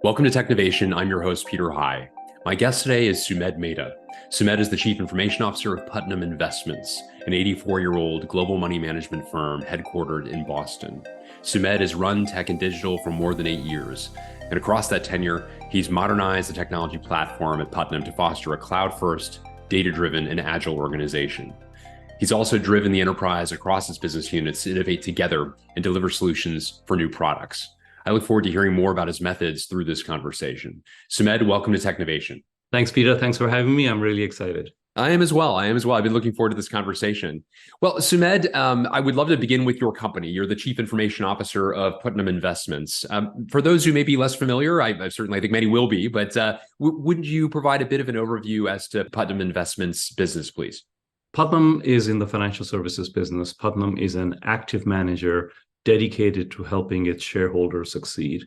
Welcome to Technovation. I'm your host, Peter High. My guest today is Sumedh Mehta. Sumedh is the Chief Information Officer of Putnam Investments, an 84-year-old global money management firm headquartered in Boston. Sumedh has run tech and digital for more than 8 years, and across that tenure, he's modernized the technology platform at Putnam to foster a cloud-first, data-driven, and agile organization. He's also driven the enterprise across its business units to innovate together and deliver solutions for new products. I look forward to hearing more about his methods through this conversation. Sumedh, welcome to Technovation. Thanks, Peter. Thanks for having me. I'm really excited. I am as well. I've been looking forward to this conversation. Well, Sumedh, I would love to begin with your company. You're the Chief Information Officer of Putnam Investments. For those who may be less familiar, I certainly think many will be, but would you provide a bit of an overview as to Putnam Investments business, please? Putnam is in the financial services business. Putnam is an active manager dedicated to helping its shareholders succeed.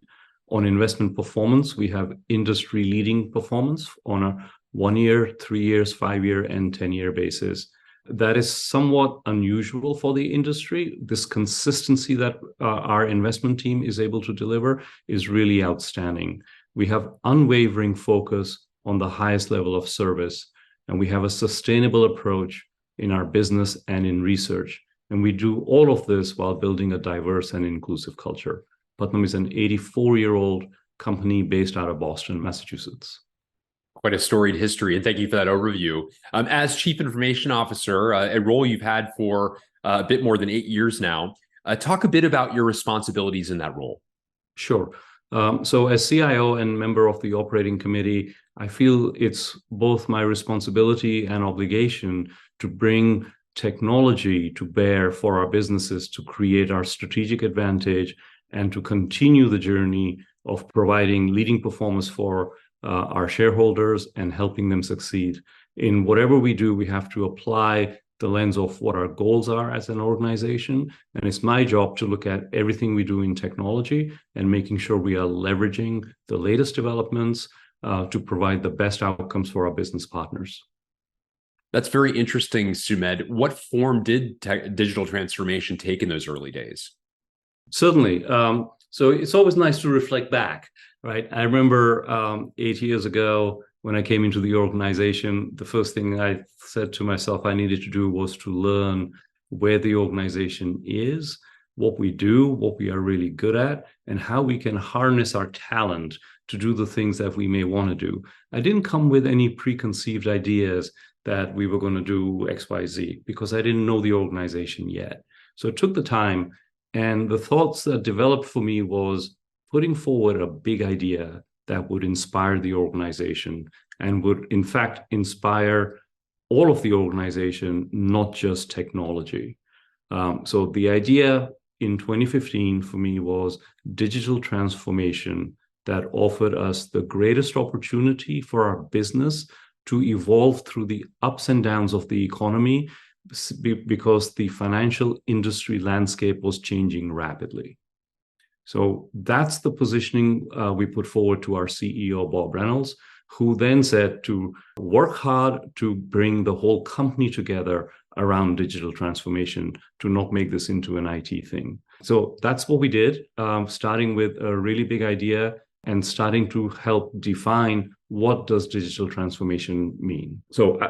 On investment performance, we have industry-leading performance on a 1 year, 3 years, 5 year, and 10-year basis. That is somewhat unusual for the industry. This consistency that our investment team is able to deliver is really outstanding. We have unwavering focus on the highest level of service, and we have a sustainable approach in our business and in research. And we do all of this while building a diverse and inclusive culture. Putnam is an 84-year-old company based out of Boston, Massachusetts. Quite a storied history, and thank you for that overview. As Chief Information Officer, a role you've had for a bit more than 8 years now, talk a bit about your responsibilities in that role. Sure. So as CIO and member of the operating committee, I feel it's both my responsibility and obligation to bring technology to bear for our businesses to create our strategic advantage and to continue the journey of providing leading performance for our shareholders and helping them succeed. In whatever we do, we have to apply the lens of what our goals are as an organization. And it's my job to look at everything we do in technology and making sure we are leveraging the latest developments to provide the best outcomes for our business partners. That's very interesting, Sumedh. What form did digital transformation take in those early days? Certainly. So it's always nice to reflect back, right? I remember 8 years ago when I came into the organization, the first thing I said to myself I needed to do was to learn where the organization is, what we do, what we are really good at, and how we can harness our talent to do the things that we may want to do. I didn't come with any preconceived ideas that we were going to do X, Y, Z, because I didn't know the organization yet. So it took the time, and the thoughts that developed for me was putting forward a big idea that would inspire the organization and would, in fact, inspire all of the organization, not just technology. So the idea in 2015 for me was digital transformation that offered us the greatest opportunity for our business to evolve through the ups and downs of the economy because the financial industry landscape was changing rapidly. So that's the positioning we put forward to our CEO, Bob Reynolds, who then said to work hard to bring the whole company together around digital transformation, to not make this into an IT thing. So that's what we did, starting with a really big idea and starting to help define what does digital transformation mean. So, I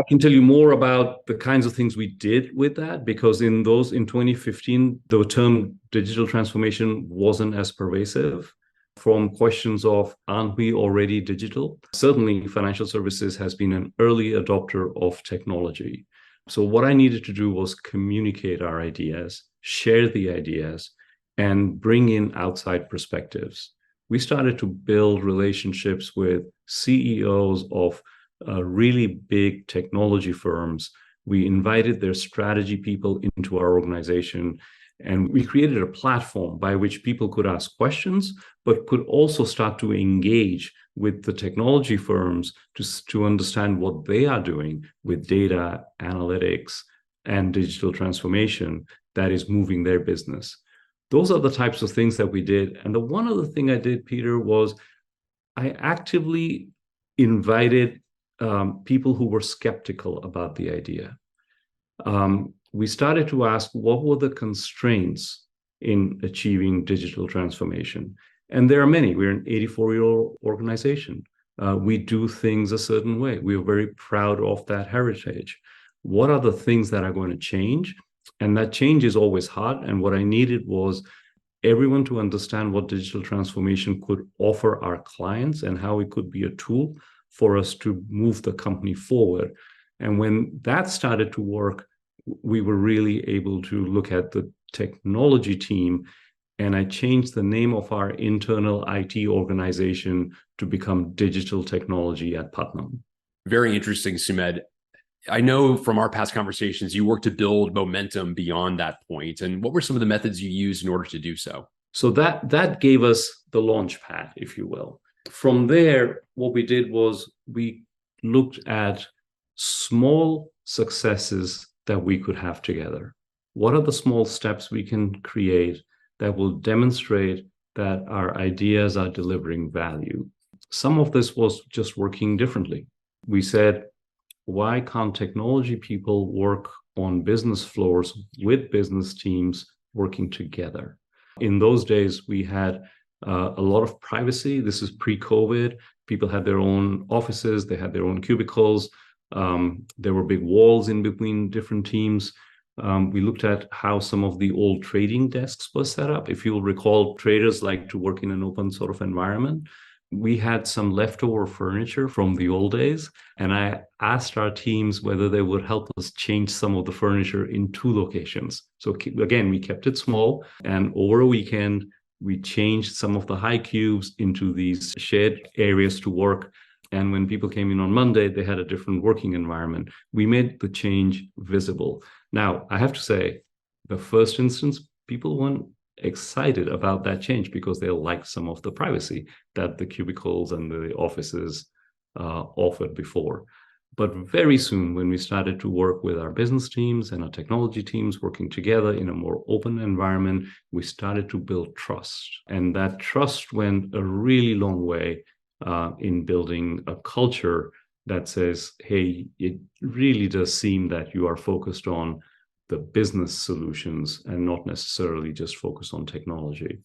can tell you more about the kinds of things we did with that, because in 2015, the term digital transformation wasn't as pervasive. From questions of, aren't we already digital? Certainly, financial services has been an early adopter of technology. So what I needed to do was communicate our ideas, share the ideas, and bring in outside perspectives. We started to build relationships with CEOs of really big technology firms. We invited their strategy people into our organization, and we created a platform by which people could ask questions, but could also start to engage with the technology firms to understand what they are doing with data, analytics, and digital transformation that is moving their business. Those are the types of things that we did. And the one other thing I did, Peter, was I actively invited people who were skeptical about the idea. We started to ask what were the constraints in achieving digital transformation. And there are many. We're an 84-year-old organization. We do things a certain way. We are very proud of that heritage. What are the things that are going to change? And that change is always hard. And what I needed was everyone to understand what digital transformation could offer our clients and how it could be a tool for us to move the company forward. And when that started to work, we were really able to look at the technology team, and I changed the name of our internal IT organization to become Digital Technology at Putnam. Very interesting, Sumedh. I know from our past conversations, you worked to build momentum beyond that point. And what were some of the methods you used in order to do so? So that gave us the launch pad, if you will. From there, what we did was we looked at small successes that we could have together. What are the small steps we can create that will demonstrate that our ideas are delivering value? Some of this was just working differently. We said, why can't technology people work on business floors with business teams working together? In those days, we had a lot of privacy. This is pre-COVID. People had their own offices. They had their own cubicles. There were big walls in between different teams. We looked at how some of the old trading desks were set up. If you'll recall, traders like to work in an open sort of environment. We had some leftover furniture from the old days, and I asked our teams whether they would help us change some of the furniture in 2 locations. So again, we kept it small, and over a weekend, we changed some of the high cubes into these shared areas to work. And when people came in on Monday, they had a different working environment. We made the change visible. Now, I have to say, the first instance, people weren't excited about that change because they liked some of the privacy that the cubicles and the offices offered before. But very soon, when we started to work with our business teams and our technology teams working together in a more open environment, we started to build trust. And that trust went a really long way in building a culture that says, hey, it really does seem that you are focused on the business solutions and not necessarily just focus on technology.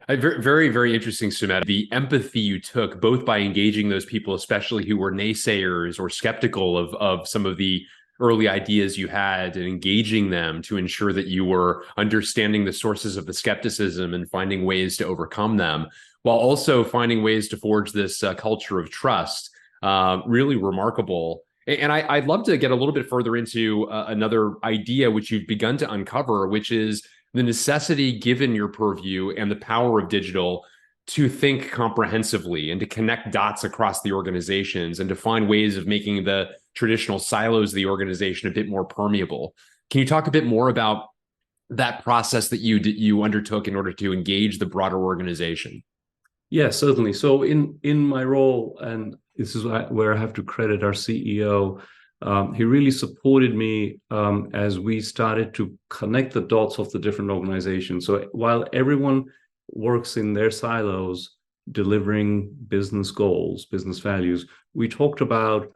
Very, very interesting, Sumedh. The empathy you took, both by engaging those people, especially who were naysayers or skeptical of some of the early ideas you had, and engaging them to ensure that you were understanding the sources of the skepticism and finding ways to overcome them, while also finding ways to forge this culture of trust. Really remarkable. And I'd love to get a little bit further into another idea which you've begun to uncover, which is the necessity, given your purview and the power of digital, to think comprehensively and to connect dots across the organizations and to find ways of making the traditional silos of the organization a bit more permeable. Can you talk a bit more about that process that you undertook in order to engage the broader organization? Yeah, certainly. So in my role, and this is where I have to credit our CEO, he really supported me as we started to connect the dots of the different organizations. So while everyone works in their silos, delivering business goals, business values, we talked about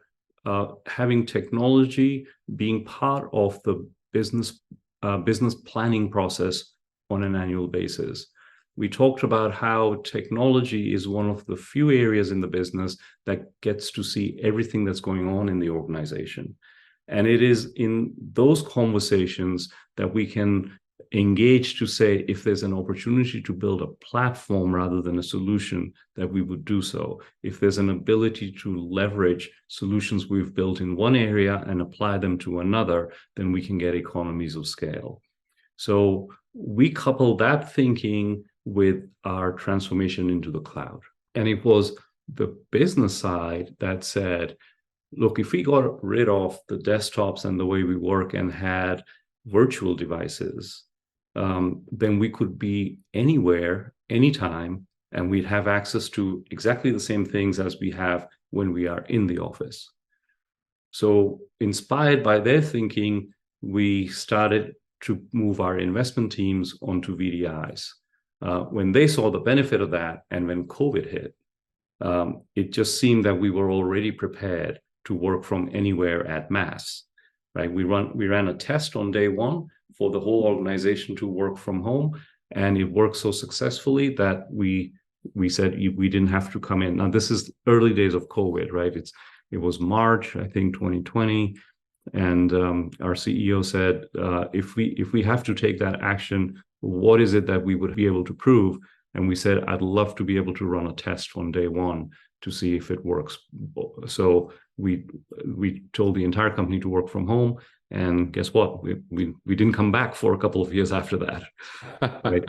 having technology being part of the business planning process on an annual basis. We talked about how technology is one of the few areas in the business that gets to see everything that's going on in the organization. And it is in those conversations that we can engage to say, if there's an opportunity to build a platform rather than a solution, that we would do so. If there's an ability to leverage solutions we've built in one area and apply them to another, then we can get economies of scale. So we couple that thinking with our transformation into the cloud. And it was the business side that said, look, if we got rid of the desktops and the way we work and had virtual devices, then we could be anywhere, anytime, and we'd have access to exactly the same things as we have when we are in the office. So inspired by their thinking, we started to move our investment teams onto VDIs. When they saw the benefit of that, and when COVID hit, it just seemed that we were already prepared to work from anywhere at mass, right? We ran a test on day one for the whole organization to work from home, and it worked so successfully that we we said we didn't have to come in. Now, this is early days of COVID, right? It was March, I think, 2020. And our CEO said, if we have to take that action, what is it that we would be able to prove? And we said, I'd love to be able to run a test on day one to see if it works. So we told the entire company to work from home. And guess what? We didn't come back for a couple of years after that. Right?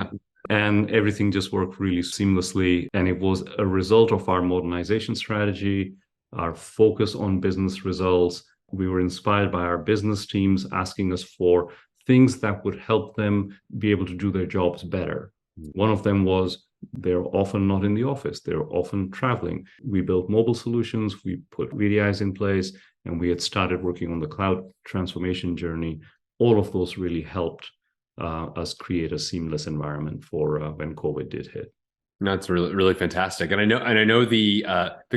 And everything just worked really seamlessly. And it was a result of our modernization strategy, our focus on business results. We were inspired by our business teams asking us for things that would help them be able to do their jobs better. One of them was they're often not in the office. They're often traveling. We built mobile solutions. We put VDIs in place, and we had started working on the cloud transformation journey. All of those really helped us create a seamless environment for when COVID did hit. That's really, really fantastic. And I know the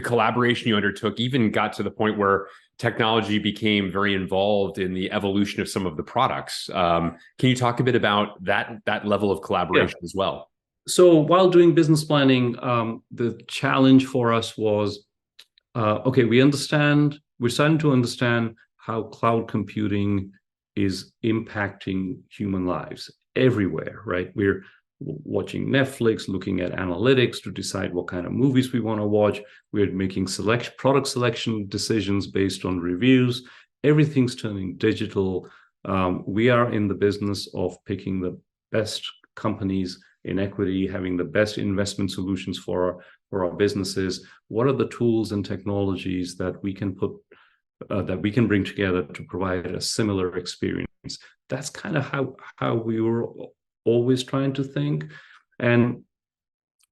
collaboration you undertook even got to the point where technology became very involved in the evolution of some of the products. Can you talk a bit about that level of collaboration as well? So while doing business planning, the challenge for us was, okay, we're starting to understand how cloud computing is impacting human lives everywhere, right? We're watching Netflix, looking at analytics to decide what kind of movies we want to watch. We're making product selection decisions based on reviews. Everything's turning digital. We are in the business of picking the best companies in equity, having the best investment solutions for our businesses. What are the tools and technologies that we can bring together to provide a similar experience? That's kind of how we were always trying to think. And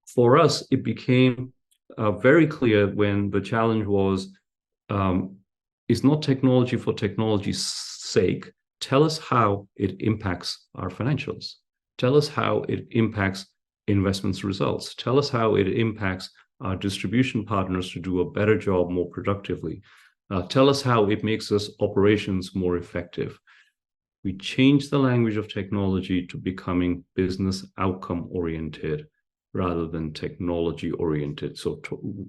for us, it became very clear when the challenge was, it's not technology for technology's sake. Tell us how it impacts our financials. Tell us how it impacts investments results. Tell us how it impacts our distribution partners to do a better job more productively. Tell us how it makes us operations more effective. We changed the language of technology to becoming business outcome oriented rather than technology oriented. So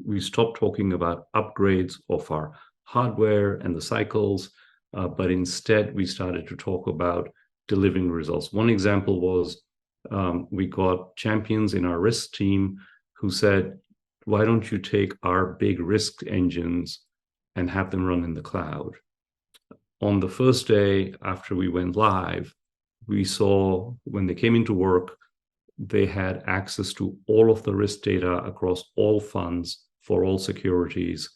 we stopped talking about upgrades of our hardware and the cycles, but instead we started to talk about delivering results. One example was we got champions in our risk team who said, why don't you take our big risk engines and have them run in the cloud? On the first day after we went live, we saw when they came into work, they had access to all of the risk data across all funds for all securities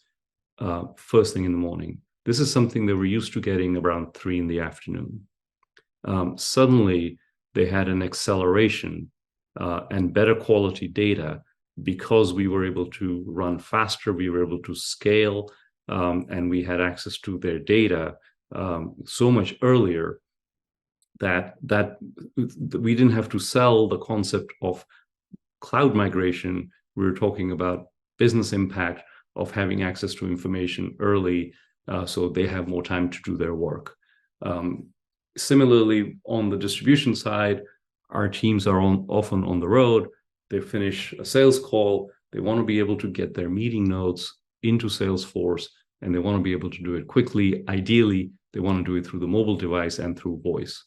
first thing in the morning. This is something they were used to getting around 3 p.m. Suddenly, they had an acceleration and better quality data because we were able to run faster, we were able to scale, and we had access to their data so much earlier that we didn't have to sell the concept of cloud migration. We were talking about business impact of having access to information early, so they have more time to do their work. Similarly, on the distribution side, our teams are often on the road. They finish a sales call. They want to be able to get their meeting notes into Salesforce, and they want to be able to do it quickly. Ideally, they want to do it through the mobile device and through voice.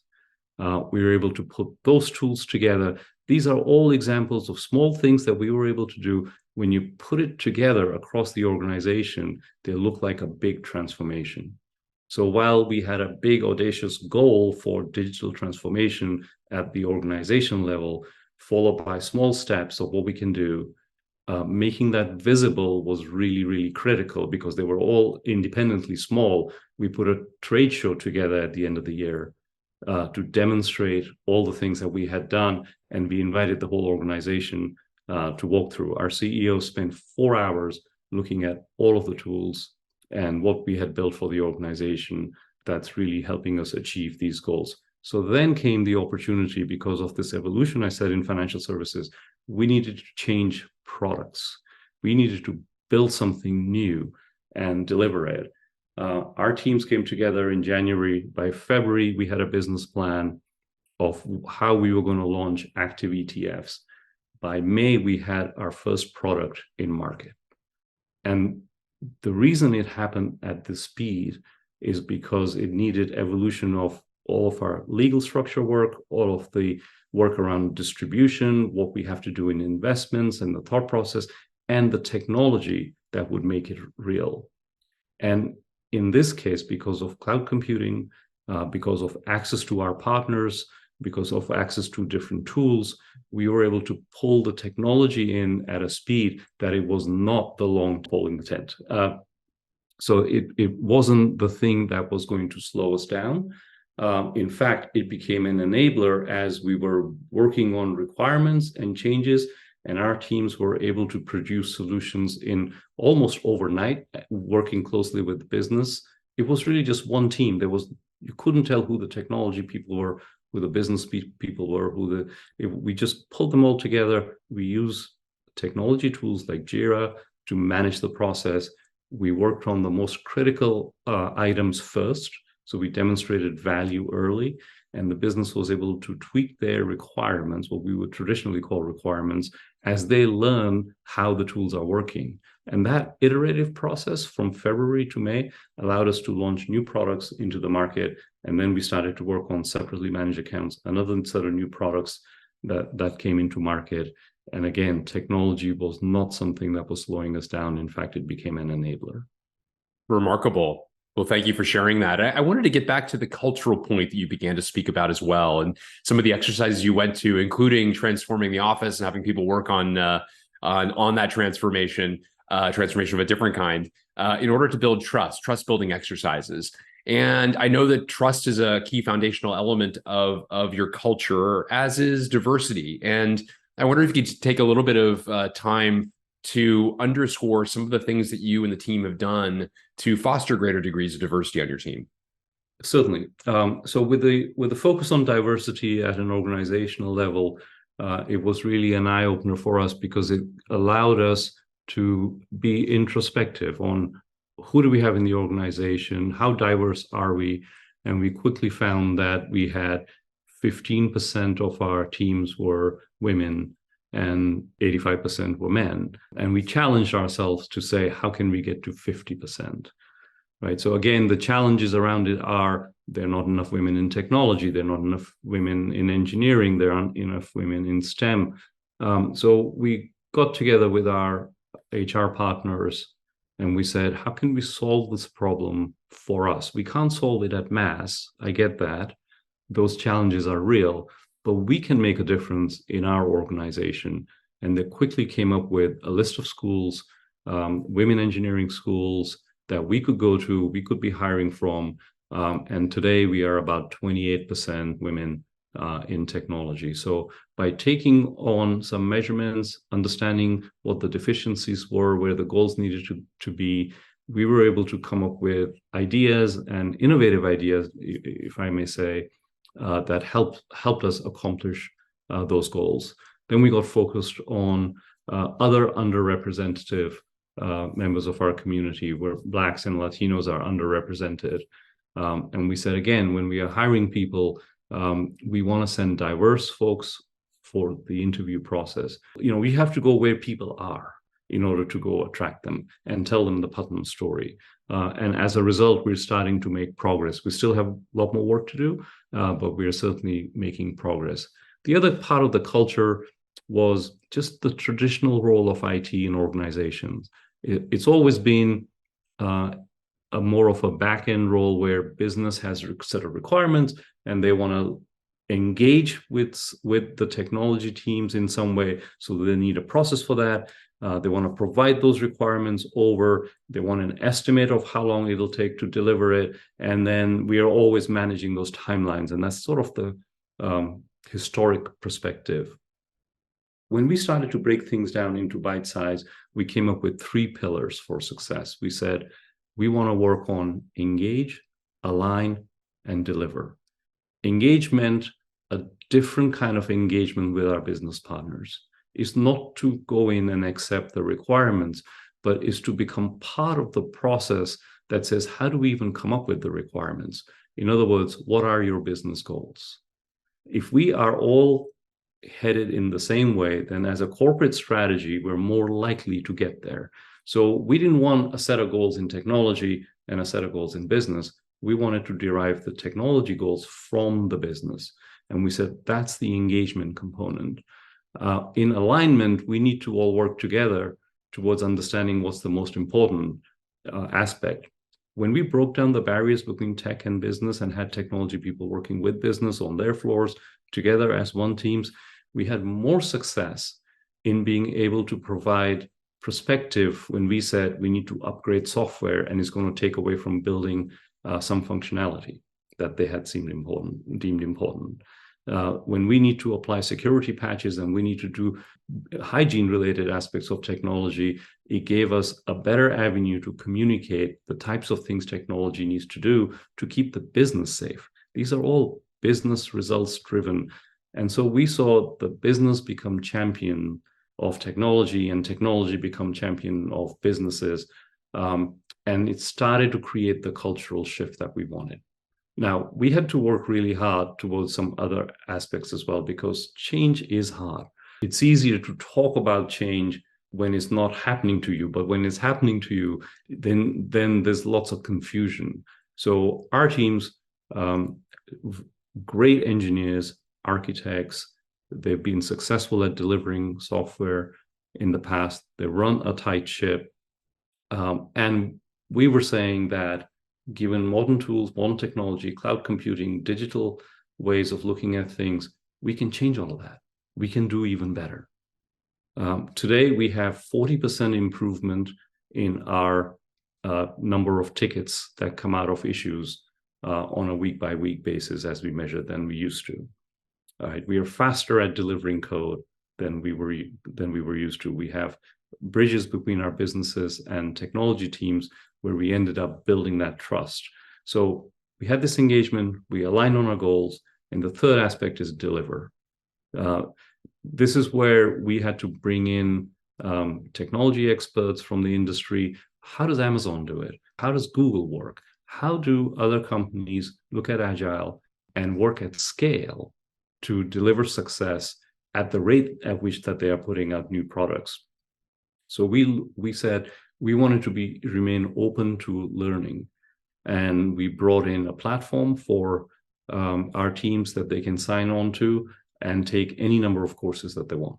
We were able to put those tools together. These are all examples of small things that we were able to do. When you put it together across the organization, they look like a big transformation. So while we had a big audacious goal for digital transformation at the organization level, followed by small steps of what we can do, making that visible was really, really critical because they were all independently small. We put a trade show together at the end of the year to demonstrate all the things that we had done, and we invited the whole organization to walk through. Our CEO spent 4 hours looking at all of the tools and what we had built for the organization that's really helping us achieve these goals. So then came the opportunity, because of this evolution I said in financial services, we needed to change products. We needed to build something new and deliver it. Our teams came together in January. By February, we had a business plan of how we were going to launch active ETFs. by May, we had our first product in market. And the reason it happened at this speed is because it needed evolution of all of our legal structure work, all of the work around distribution, what we have to do in investments and the thought process, and the technology that would make it real. And in this case, because of cloud computing, because of access to our partners, because of access to different tools, we were able to pull the technology in at a speed that it was not the long pole in the tent. So it wasn't the thing that was going to slow us down. In fact, it became an enabler as we were working on requirements and changes, and our teams were able to produce solutions in almost overnight, working closely with the business. It was really just one team. You couldn't tell who the technology people were, who the business people were, we just pulled them all together. We use technology tools like Jira to manage the process. We worked on the most critical items first. So we demonstrated value early, and the business was able to tweak their requirements, what we would traditionally call requirements, as they learn how the tools are working. And that iterative process from February to May allowed us to launch new products into the market. And then we started to work on separately managed accounts, another set of new products that came into market. And again, technology was not something that was slowing us down. In fact, it became an enabler. Remarkable. Well, thank you for sharing that. I wanted to get back to the cultural point that you began to speak about as well, and some of the exercises you went to, including transforming the office and having people work on that transformation of a different kind, in order to build trust building exercises. And I know that trust is a key foundational element of your culture, as is diversity. And I wonder if you could take a little bit of time to underscore some of the things that you and the team have done to foster greater degrees of diversity on your team. Certainly. So with the focus on diversity at an organizational level, it was really an eye-opener for us, because it allowed us to be introspective on who do we have in the organization, how diverse are we, and we quickly found that we had 15% of our teams were women and 85% were men. And we challenged ourselves to say, how can we get to 50%? Right. So again, the challenges around it are there are not enough women in technology, there are not enough women in engineering, there aren't enough women in STEM. So we got together with our HR partners and we said, how can we solve this problem for us? We can't solve it at mass. I get that. Those challenges are real, but we can make a difference in our organization. And they quickly came up with a list of schools, women engineering schools that we could go to, we could be hiring from. And today we are about 28% women in technology. So by taking on some measurements, understanding what the deficiencies were, where the goals needed to be, we were able to come up with ideas and innovative ideas, if I may say, that helped us accomplish those goals. Then we got focused on other underrepresented members of our community, where Blacks and Latinos are underrepresented. And we said, again, when we are hiring people, we want to send diverse folks for the interview process. We have to go where people are in order to go attract them and tell them the Putnam story. And as a result, we're starting to make progress. We still have a lot more work to do, but we're certainly making progress. The other part of the culture was just the traditional role of IT in organizations. It's always been a more of a back-end role where business has a set of requirements and they want to engage with the technology teams in some way. So they need a process for that. They want to provide those requirements over. They want an estimate of how long it'll take to deliver it. And then we are always managing those timelines. And that's sort of the historic perspective. When we started to break things down into bite size, we came up with 3 pillars for success. We said, we want to work on engage, align, and deliver. Engagement, a different kind of engagement with our business partners, is not to go in and accept the requirements, but is to become part of the process that says, how do we even come up with the requirements? In other words, what are your business goals? If we are all headed in the same way, then as a corporate strategy, we're more likely to get there. So we didn't want a set of goals in technology and a set of goals in business. We wanted to derive the technology goals from the business. And we said, that's the engagement component. In alignment, we need to all work together towards understanding what's the most important aspect. When we broke down the barriers between tech and business and had technology people working with business on their floors together as one teams, we had more success in being able to provide perspective when we said we need to upgrade software and it's going to take away from building some functionality that they had deemed important. When we need to apply security patches and we need to do hygiene-related aspects of technology, it gave us a better avenue to communicate the types of things technology needs to do to keep the business safe. These are all business results driven. And so we saw the business become champion of technology and technology become champion of businesses. And it started to create the cultural shift that we wanted. Now, we had to work really hard towards some other aspects as well, because change is hard. It's easier to talk about change when it's not happening to you, but when it's happening to you, then there's lots of confusion. So our teams, great engineers, architects, they've been successful at delivering software in the past. They run a tight ship. And we were saying that given modern tools, modern technology, cloud computing, digital ways of looking at things, we can change all of that. We can do even better. Today, we have 40% improvement in our number of tickets that come out of issues on a week-by-week basis as we measure than we used to. All right, we are faster at delivering code than we were used to. We have bridges between our businesses and technology teams where we ended up building that trust. So we had this engagement, we aligned on our goals, and the third aspect is deliver. This is where we had to bring in technology experts from the industry. How does Amazon do it? How does Google work? How do other companies look at Agile and work at scale to deliver success at the rate at which that they are putting out new products? So we said we wanted to remain open to learning, and we brought in a platform for our teams that they can sign on to and take any number of courses that they want.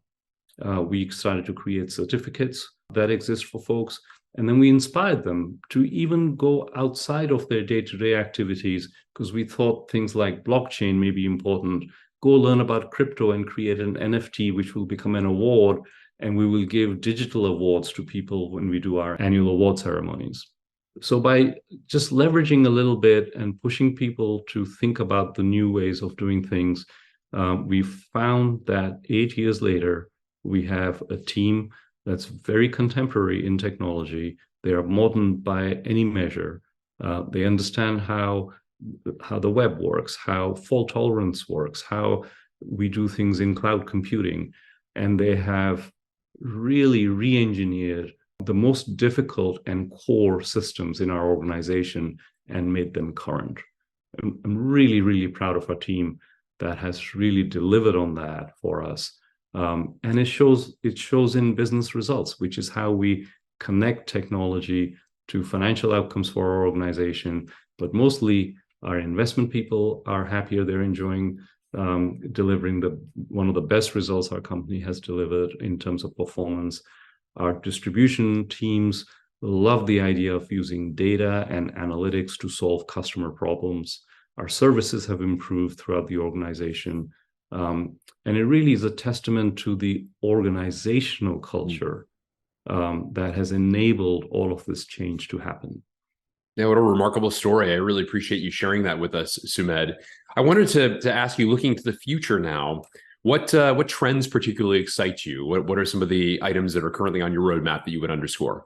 We started to create certificates that exist for folks, and then we inspired them to even go outside of their day-to-day activities, because we thought things like blockchain may be important. Go learn about crypto and create an NFT, which will become an award, and we will give digital awards to people when we do our annual award ceremonies. So by just leveraging a little bit and pushing people to think about the new ways of doing things, we found that 8 years later, we have a team that's very contemporary in technology. They are modern by any measure. They understand how the web works, how fault tolerance works, how we do things in cloud computing. And they have really re-engineered the most difficult and core systems in our organization and made them current. I'm really, really proud of our team that has really delivered on that for us. And it shows in business results, which is how we connect technology to financial outcomes for our organization. But mostly our investment people are happier. They're enjoying delivering one of the best results our company has delivered in terms of performance. Our distribution teams love the idea of using data and analytics to solve customer problems. Our services have improved throughout the organization. And it really is a testament to the organizational culture that has enabled all of this change to happen. Yeah, what a remarkable story. I really appreciate you sharing that with us, Sumedh. I wanted to ask you, looking to the future now, what trends particularly excite you? What are some of the items that are currently on your roadmap that you would underscore?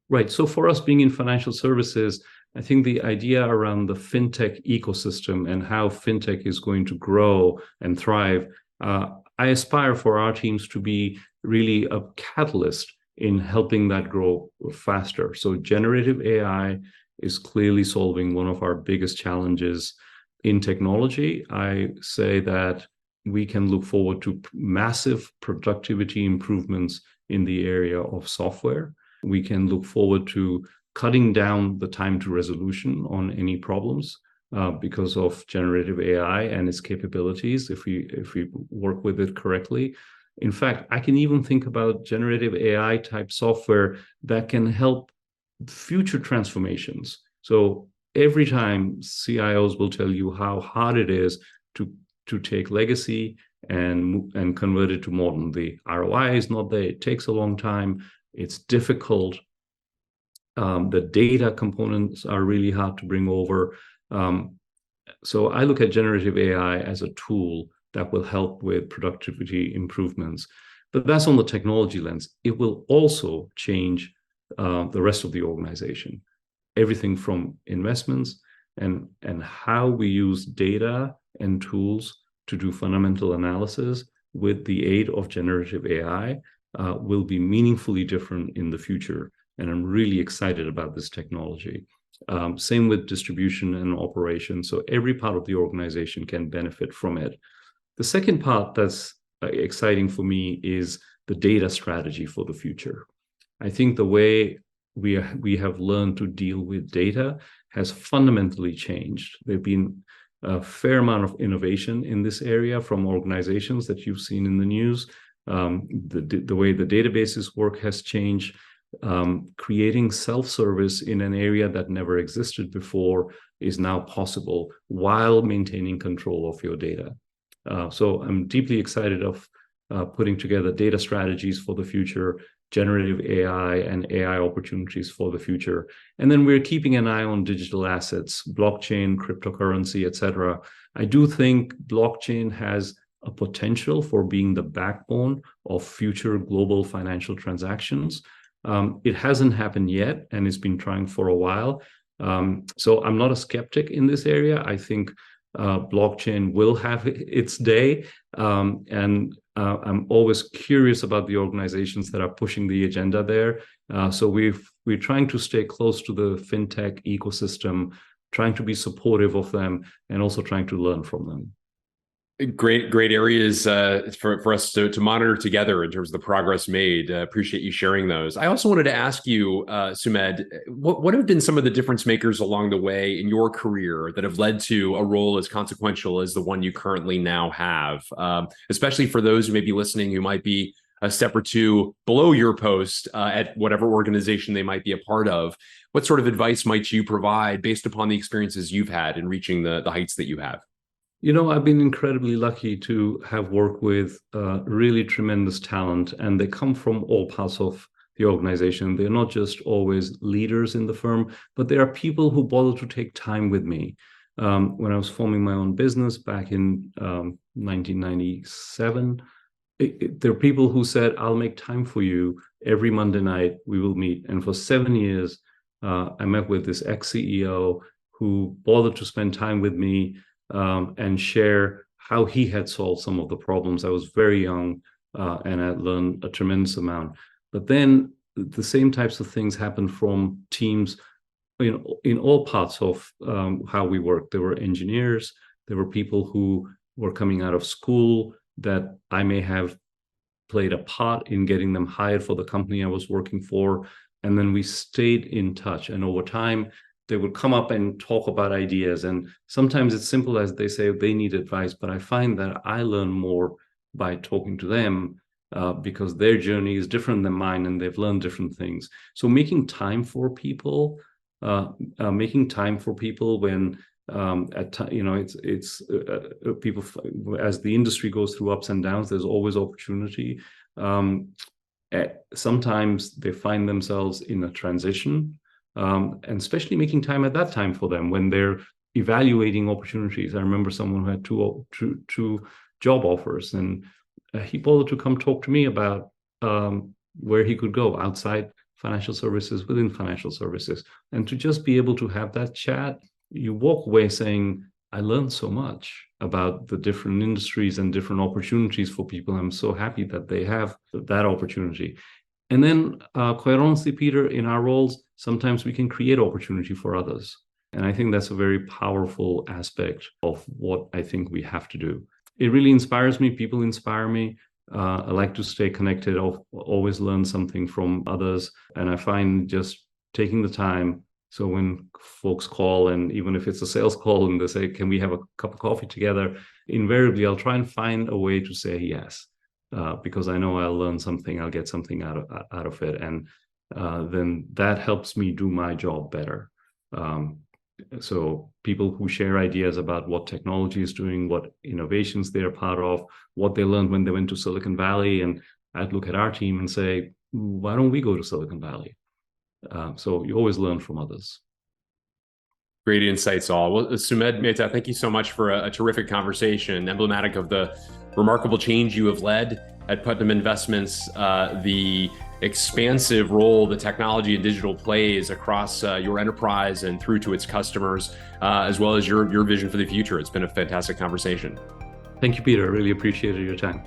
Right. So for us being in financial services, I think the idea around the fintech ecosystem and how fintech is going to grow and thrive, I aspire for our teams to be really a catalyst in helping that grow faster. So generative AI is clearly solving one of our biggest challenges in technology. I say that we can look forward to massive productivity improvements in the area of software. We can look forward to cutting down the time to resolution on any problems because of generative AI and its capabilities if we work with it correctly. In fact, I can even think about generative AI type software that can help future transformations. So every time CIOs will tell you how hard it is to take legacy and convert it to modern. The ROI is not there. It takes a long time. It's difficult. The data components are really hard to bring over. So I look at generative AI as a tool that will help with productivity improvements. But that's on the technology lens. It will also change the rest of the organization. Everything from investments and how we use data and tools to do fundamental analysis with the aid of generative AI will be meaningfully different in the future. And I'm really excited about this technology. Same with distribution and operation. So every part of the organization can benefit from it. The second part that's exciting for me is the data strategy for the future. I think the way we have learned to deal with data has fundamentally changed. There've been a fair amount of innovation in this area from organizations that you've seen in the news. The way the databases work has changed. Creating self-service in an area that never existed before is now possible while maintaining control of your data. So I'm deeply excited of putting together data strategies for the future, generative AI and AI opportunities for the future. And then we're keeping an eye on digital assets, blockchain, cryptocurrency, etc. I do think blockchain has a potential for being the backbone of future global financial transactions. It hasn't happened yet, and it's been trying for a while. So I'm not a skeptic in this area. I think blockchain will have its day. And I'm always curious about the organizations that are pushing the agenda there. So we're trying to stay close to the fintech ecosystem, trying to be supportive of them, and also trying to learn from them. Great areas for us to monitor together in terms of the progress made. Appreciate you sharing those. I also wanted to ask you, Sumedh, what have been some of the difference makers along the way in your career that have led to a role as consequential as the one you currently now have, especially for those who may be listening who might be a step or two below your post at whatever organization they might be a part of. What sort of advice might you provide based upon the experiences you've had in reaching the heights that you have? You know, I've been incredibly lucky to have worked with really tremendous talent, and they come from all parts of the organization. They're not just always leaders in the firm, but there are people who bother to take time with me. When I was forming my own business back in 1997, there are people who said, I'll make time for you. Every Monday night, we will meet. And for 7 years, I met with this ex-CEO who bothered to spend time with me and share how he had solved some of the problems. I was very young and I learned a tremendous amount. But then the same types of things happened from teams in all parts of how we work. There were engineers, there were people who were coming out of school that I may have played a part in getting them hired for the company I was working for. And then we stayed in touch. And over time, they would come up and talk about ideas. And sometimes it's simple as they say they need advice, but I find that I learn more by talking to them because their journey is different than mine and they've learned different things. So making time for people when it's people, as the industry goes through ups and downs, there's always opportunity. Sometimes they find themselves in a transition. And especially making time at that time for them when they're evaluating opportunities. I remember someone who had two job offers, and he bothered to come talk to me about where he could go outside financial services, within financial services. And to just be able to have that chat, you walk away saying, I learned so much about the different industries and different opportunities for people. I'm so happy that they have that opportunity. And then, quite honestly, Peter, in our roles, sometimes we can create opportunity for others. And I think that's a very powerful aspect of what I think we have to do. it really inspires me. People inspire me. I like to stay connected. I'll always learn something from others. And I find just taking the time. So when folks call, and even if it's a sales call and they say, can we have a cup of coffee together? Invariably, I'll try and find a way to say yes, because I know I'll learn something, I'll get something out of it. And then that helps me do my job better. So people who share ideas about what technology is doing, what innovations they're part of, what they learned when they went to Silicon Valley, and I'd look at our team and say, why don't we go to Silicon Valley? So you always learn from others. Great insights, all. Well, Sumedh Mehta, thank you so much for a terrific conversation, emblematic of the remarkable change you have led at Putnam Investments, the expansive role the technology and digital plays across your enterprise and through to its customers, as well as your vision for the future. It's been a fantastic conversation. Thank you, Peter. I really appreciated your time.